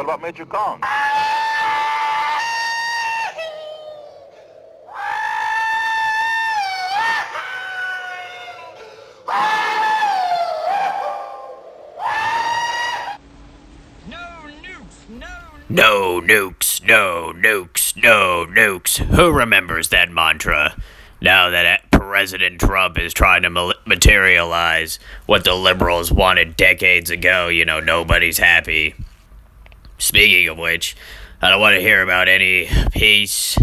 about Major Kong. No nukes, no nukes, no nukes. Who remembers that mantra? Now that President Trump is trying to materialize what the liberals wanted decades ago, nobody's happy. Speaking of which, I don't want to hear about any peace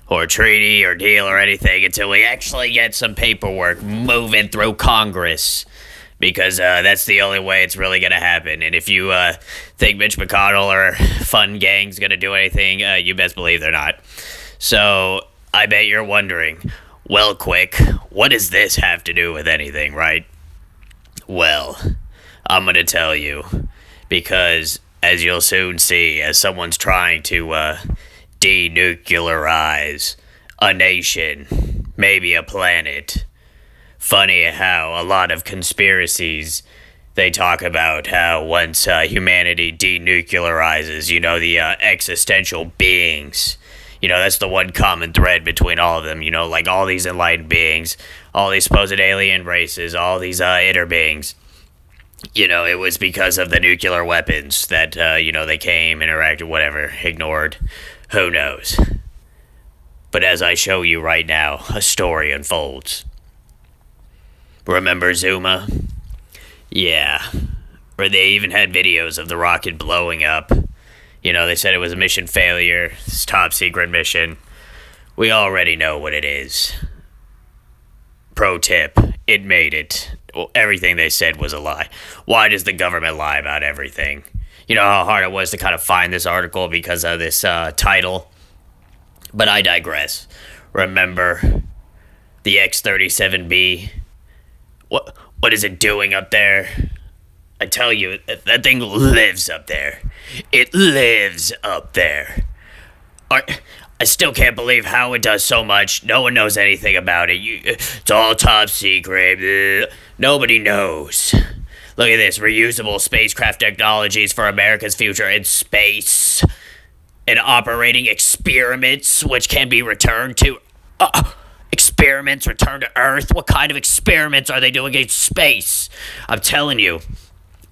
or treaty or deal or anything until we actually get some paperwork moving through Congress. Because that's the only way it's really going to happen. And if you think Mitch McConnell or Fun Gang's going to do anything, you best believe they're not. So I bet you're wondering, well, quick, what does this have to do with anything, right? Well, I'm going to tell you. Because as you'll soon see, as someone's trying to denuclearize a nation, maybe a planet. Funny how a lot of conspiracies, they talk about how once humanity denuclearizes, the existential beings, that's the one common thread between all of them, like all these enlightened beings, all these supposed alien races, all these inner beings. It was because of the nuclear weapons that, they came, interacted, whatever, ignored, who knows. But as I show you right now, a story unfolds. Remember Zuma? Yeah. Or they even had videos of the rocket blowing up. They said it was a mission failure. It's a top secret mission. We already know what it is. Pro tip, it made it. Well, everything they said was a lie. Why does the government lie about everything? You know how hard it was to kind of find this article because of this title? But I digress. Remember the X-37B? What is it doing up there? I tell you, that thing lives up there. It lives up there. I still can't believe how it does so much. No one knows anything about it. It's all top secret. Nobody knows. Look at this. Reusable spacecraft technologies for America's future in space. And operating experiments which can be returned to... experiments returned to Earth? What kind of experiments are they doing in space? I'm telling you,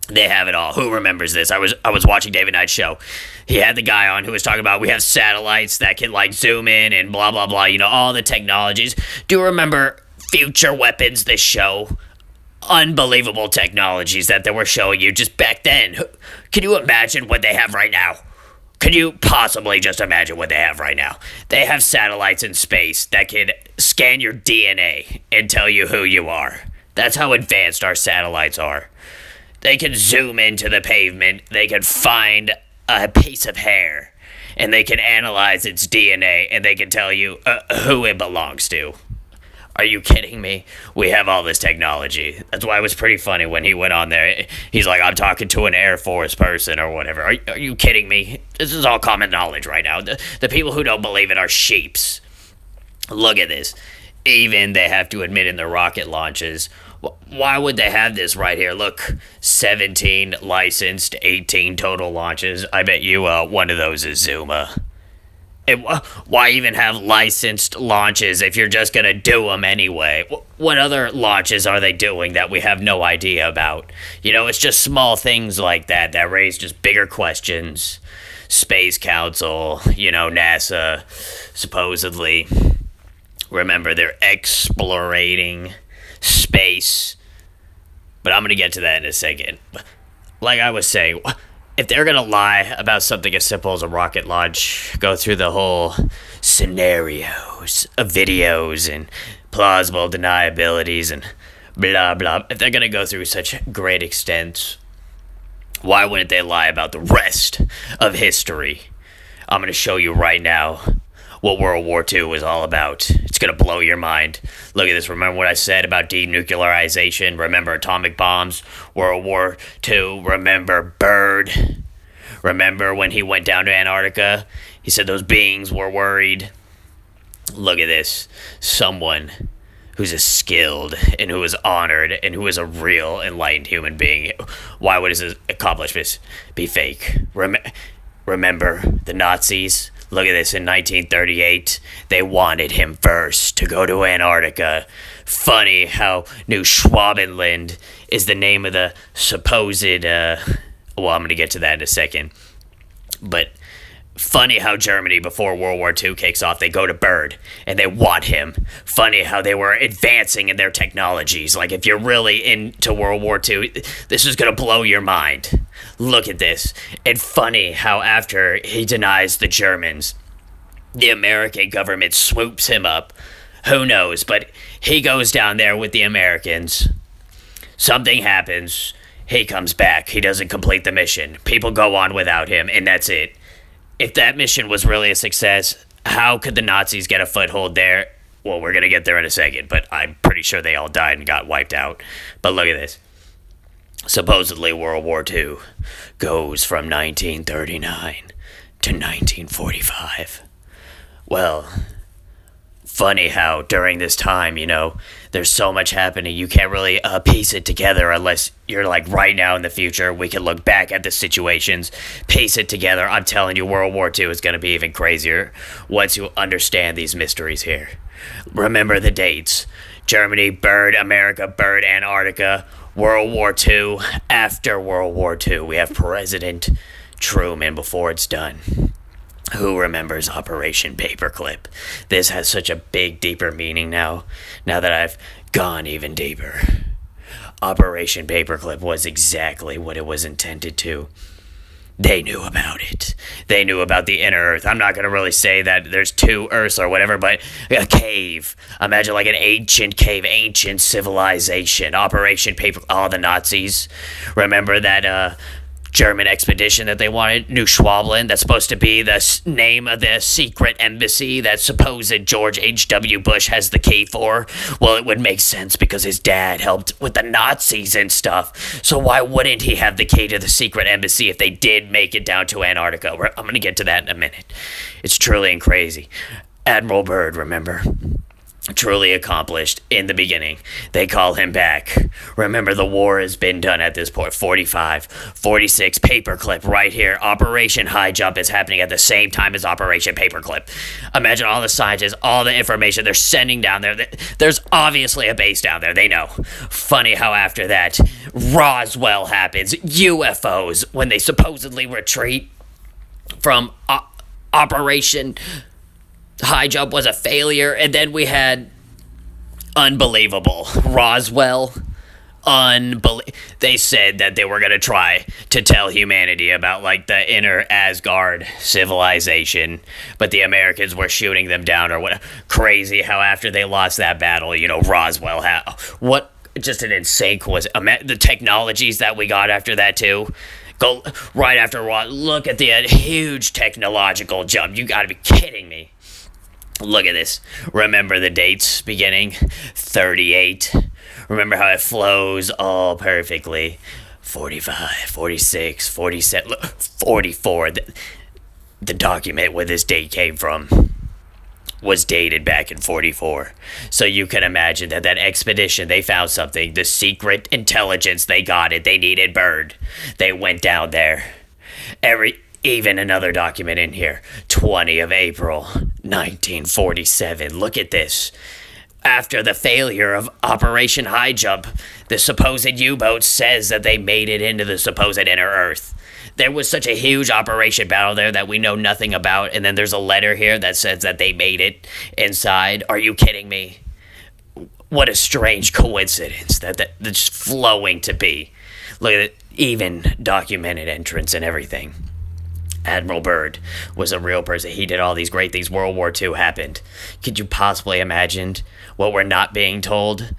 they have it all. Who remembers this? I was watching David Knight's show. He had the guy on who was talking about we have satellites that can zoom in and blah blah blah. All the technologies. Do you remember Future Weapons? This show, unbelievable technologies that they were showing you just back then. Can you imagine what they have right now? Could you possibly just imagine what they have right now? They have satellites in space that can scan your DNA and tell you who you are. That's how advanced our satellites are. They can zoom into the pavement, they can find a piece of hair, and they can analyze its DNA, and they can tell you who it belongs to. Are you kidding me? We have all this technology. That's why it was pretty funny when he went on there. He's like, I'm talking to an Air Force person or whatever. Are you kidding me? This is all common knowledge right now. The people who don't believe it are sheeps. Look at this. Even they have to admit in their rocket launches. Why would they have this right here? Look, 17 licensed, 18 total launches. I bet you one of those is Zuma. And why even have licensed launches if you're just going to do them anyway? What other launches are they doing that we have no idea about? It's just small things like that raise just bigger questions. Space Council, NASA, supposedly. Remember, they're exploring space. But I'm going to get to that in a second. Like I was saying... If they're going to lie about something as simple as a rocket launch, go through the whole scenarios of videos and plausible deniabilities and blah, blah. If they're going to go through such great extents, why wouldn't they lie about the rest of history? I'm going to show you right now what World War II was all about. It's going to blow your mind. Look at this. Remember what I said about denuclearization? Remember atomic bombs? World War II? Remember Byrd? Remember when he went down to Antarctica? He said those beings were worried. Look at this. Someone who's a skilled and who is honored and who is a real enlightened human being. Why would his accomplishments be fake? Remember the Nazis? Look at this, in 1938, they wanted him first to go to Antarctica. Funny how New Schwabenland is the name of the supposed, well, I'm going to get to that in a second. But funny how Germany, before World War II kicks off, they go to Byrd and they want him. Funny how they were advancing in their technologies. Like, if you're really into World War II, this is going to blow your mind. Look at this. And funny how after he denies the Germans, the American government swoops him up. Who knows? But he goes down there with the Americans. Something happens. He comes back. He doesn't complete the mission. People go on without him, and that's it. If that mission was really a success, how could the Nazis get a foothold there? Well, we're going to get there in a second, but I'm pretty sure they all died and got wiped out. But look at this. Supposedly, World War II goes from 1939 to 1945. Well, funny how during this time, there's so much happening, you can't really piece it together unless you're like right now in the future. We can look back at the situations, piece it together. I'm telling you, World War II is going to be even crazier once you understand these mysteries here. Remember the dates. Germany, Byrd, America, Byrd, Antarctica. World War II. After World War II, we have President Truman before it's done. Who remembers Operation Paperclip? This has such a big, deeper meaning now that I've gone even deeper. Operation Paperclip was exactly what it was intended to. They knew about it. They knew about the inner Earth. I'm not going to really say that there's two Earths or whatever, but a cave. Imagine like an ancient cave, ancient civilization. Operation Paper... Oh, the Nazis. Remember that, German expedition that they wanted, New Schwabenland, that's supposed to be the name of the secret embassy that supposed George H.W. Bush has the key for? Well, it would make sense because his dad helped with the Nazis and stuff. So why wouldn't he have the key to the secret embassy if they did make it down to Antarctica? I'm going to get to that in a minute. It's truly crazy. Admiral Byrd, remember? Truly accomplished in the beginning. They call him back. Remember, the war has been done at this point. 45, 46, Paperclip right here. Operation High Jump is happening at the same time as Operation Paperclip. Imagine all the scientists, all the information they're sending down there. There's obviously a base down there. They know. Funny how after that, Roswell happens. UFOs, when they supposedly retreat from Operation High Jump was a failure, and then we had unbelievable Roswell. They said that they were going to try to tell humanity about like the inner Asgard civilization, but the Americans were shooting them down or what. Crazy how after they lost that battle, Roswell what just an insane coincidence. The technologies that we got after that too. Go right after look at the huge technological jump. You got to be kidding me. Look at this. Remember the dates beginning? 38. Remember how it flows all perfectly. 45, 46, 47, look, 44. The document where this date came from was dated back in 44. So you can imagine that expedition, they found something. The secret intelligence, they got it. They needed Byrd. They went down there. Even another document in here, 20 of April, 1947. Look at this. After the failure of Operation High Jump, the supposed U-boat says that they made it into the supposed inner Earth. There was such a huge operation battle there that we know nothing about, and then there's a letter here that says that they made it inside. Are you kidding me? What a strange coincidence that's just flowing to be. Look at it, even documented entrance and everything. Admiral Byrd was a real person. He did all these great things. World War II happened. Could you possibly imagine what we're not being told?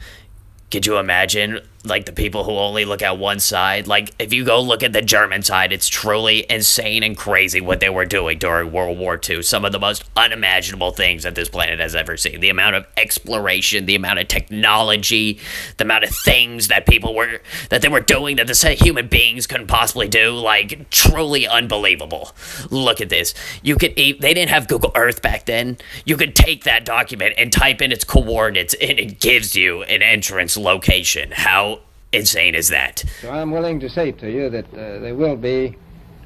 Could you imagine, like, the people who only look at one side? Like, if you go look at the German side, it's truly insane and crazy what they were doing during World War II. Some of the most unimaginable things that this planet has ever seen. The amount of exploration, the amount of technology, the amount of things that they were doing that the human beings couldn't possibly do. Like, truly unbelievable. Look at this. They didn't have Google Earth back then. You could take that document and type in its coordinates, and it gives you an entrance location. How insane is that? So I'm willing to say to you that there will be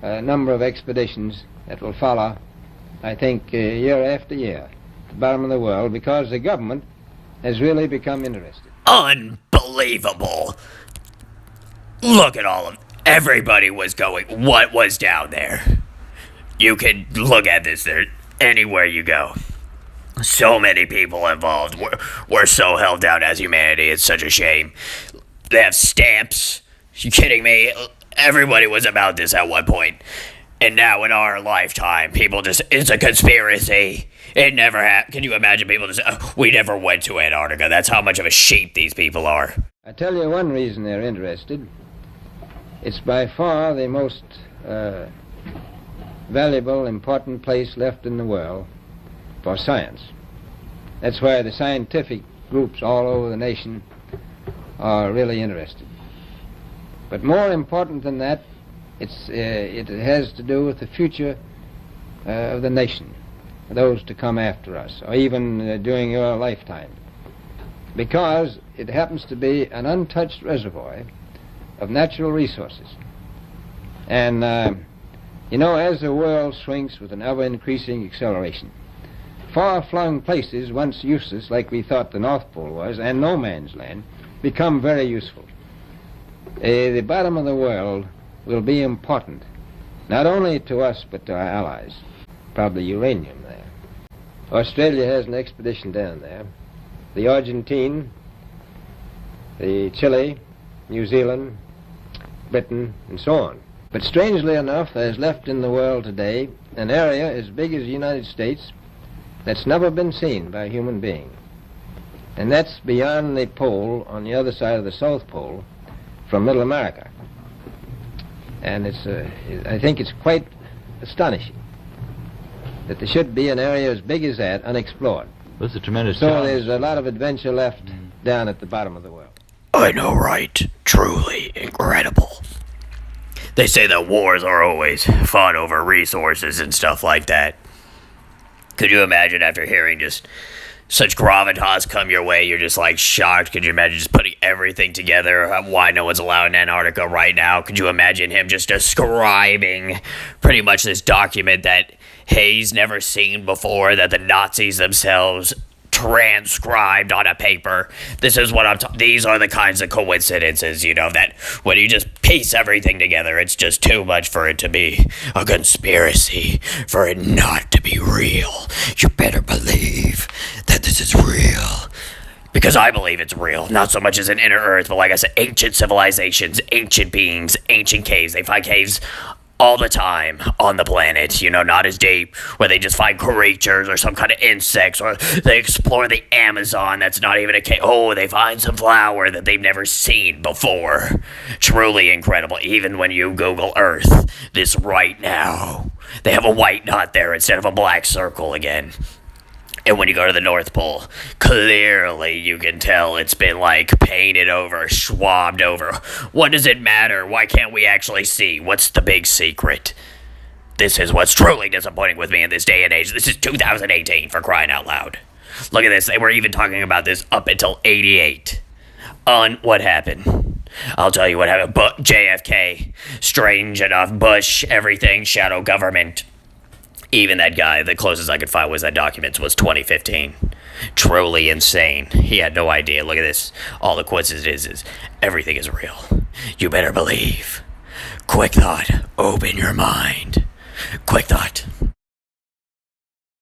number of expeditions that will follow, I think, year after year, to the bottom of the world, because the government has really become interested. Unbelievable. Look at all of everybody was going. What was down there? You can look at this there anywhere you go. So many people involved. We're so held down as humanity. It's such a shame. They have stamps. You kidding me? Everybody was about this at one point. And now in our lifetime, people just, it's a conspiracy. It never happened. Can you imagine people just, we never went to Antarctica. That's how much of a sheep these people are. I tell you one reason they're interested. It's by far the most valuable, important place left in the world for science. That's why the scientific groups all over the nation are really interested. But more important than that, it has to do with the future of the nation, those to come after us, or even during your lifetime. Because it happens to be an untouched reservoir of natural resources. And, as the world shrinks with an ever-increasing acceleration, far-flung places, once useless, like we thought the North Pole was, and no man's land, become very useful. The bottom of the world will be important, not only to us, but to our allies. Probably uranium there. Australia has an expedition down there. The Argentine, the Chile, New Zealand, Britain, and so on. But strangely enough, there's left in the world today an area as big as the United States that's never been seen by a human being. And that's beyond the pole, on the other side of the South Pole, from Middle America. And I think it's quite astonishing that there should be an area as big as that unexplored. That's a tremendous So challenge. there's a lot of adventure left down at the bottom of the world. I know, right? Truly incredible. They say that wars are always fought over resources and stuff like that. Could you imagine after hearing just such gravitas come your way, you're just like shocked? Could you imagine just putting everything together? Why no one's allowed in Antarctica right now? Could you imagine him just describing pretty much this document that Hayes never seen before, that the Nazis themselves transcribed on a paper? This is what these are the kinds of coincidences, that when you just piece everything together, it's just too much for it to be a conspiracy, for it not to be real. You better believe that this is real. Because I believe it's real, not so much as an inner earth, but like I said, ancient civilizations, ancient beings, ancient caves. They find caves all the time on the planet, not as deep, where they just find creatures or some kind of insects, or they explore the Amazon that's not even a cave. Oh, they find some flower that they've never seen before. Truly incredible. Even when you Google Earth, this right now, they have a white dot there instead of a black circle again. And when you go to the North Pole, clearly you can tell it's been painted over, swabbed over. What does it matter? Why can't we actually see? What's the big secret? This is what's truly disappointing with me in this day and age. This is 2018, for crying out loud. Look at this. They were even talking about this up until 88. What happened? I'll tell you what happened. JFK, strange enough, Bush, everything, shadow government. Even that guy, the closest I could find was that document was 2015. Truly insane. He had no idea. Look at this. All the coincidence is everything is real. You better believe. Quick thought. Open your mind. Quick thought.